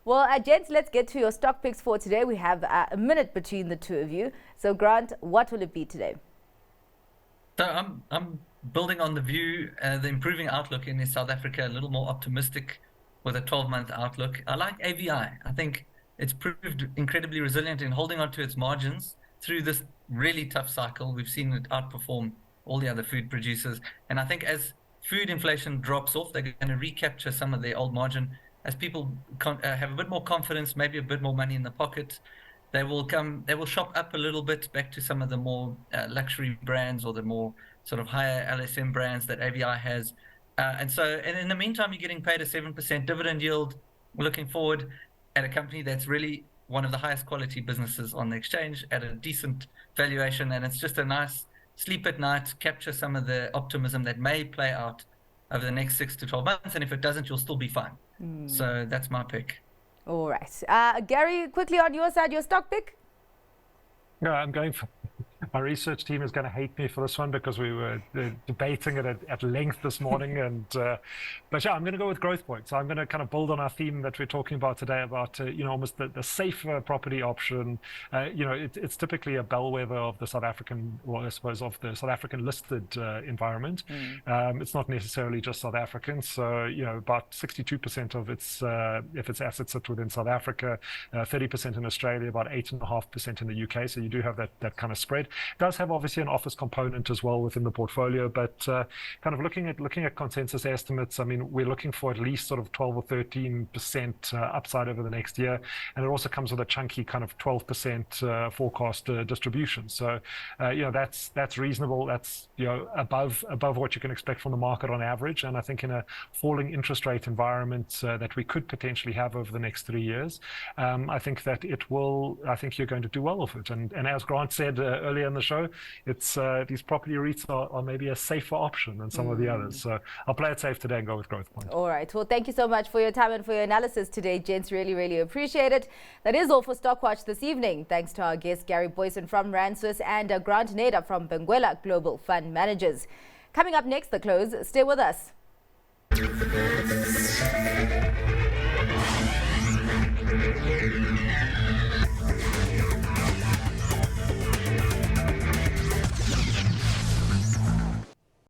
Well, gents, let's get to your stock picks for today. We have a minute between the two of you. So, Grant, what will it be today? So I'm building on the view, the improving outlook in South Africa, a little more optimistic with a 12-month outlook. I like AVI. I think it's proved incredibly resilient in holding on to its margins through this really tough cycle. We've seen it outperform all the other food producers. And I think as food inflation drops off, they're going to recapture some of their old margin. As people have a bit more confidence, maybe a bit more money in the pocket, they will shop up a little bit back to some of the more luxury brands or the more sort of higher LSM brands that AVI has. And in the meantime, you're getting paid a 7% dividend yield. We're looking forward at a company that's really one of the highest quality businesses on the exchange at a decent valuation. And it's just a nice sleep at night, capture some of the optimism that may play out over the next 6 to 12 months. And if it doesn't, you'll still be fine. So that's my pick. All right. Gary, quickly on your side, your stock pick? No, I'm going for my research team is going to hate me for this one because we were debating it at length this morning. But yeah, I'm going to go with GrowthPoint. So I'm going to kind of build on our theme that we're talking about today about, almost the safer property option. It's typically a bellwether of the South African, well, I suppose, of the South African listed environment. It's not necessarily just South African. So, about 62% of its assets sit within South Africa, 30% in Australia, about 8.5% in the UK. So you do have that kind of spread. It does have obviously an office component as well within the portfolio, but kind of looking at consensus estimates, I mean, we're looking for at least sort of 12 or 13% upside over the next year, and it also comes with a chunky kind of 12% forecast distribution. So that's reasonable. That's above what you can expect from the market on average, and I think in a falling interest rate environment that we could potentially have over the next 3 years, I think that it will. I think you're going to do well with it, and as Grant said earlier in the show, it's these property REITs are maybe a safer option than some of the others. So I'll play it safe today and go with GrowthPoint. All right. Well, thank you so much for your time and for your analysis today, gents. Really, really appreciate it. That is all for Stockwatch this evening. Thanks to our guest Gary Booysen from Rand Swiss and Grant Nader from Benguela Global Fund Managers. Coming up next, The Close. Stay with us.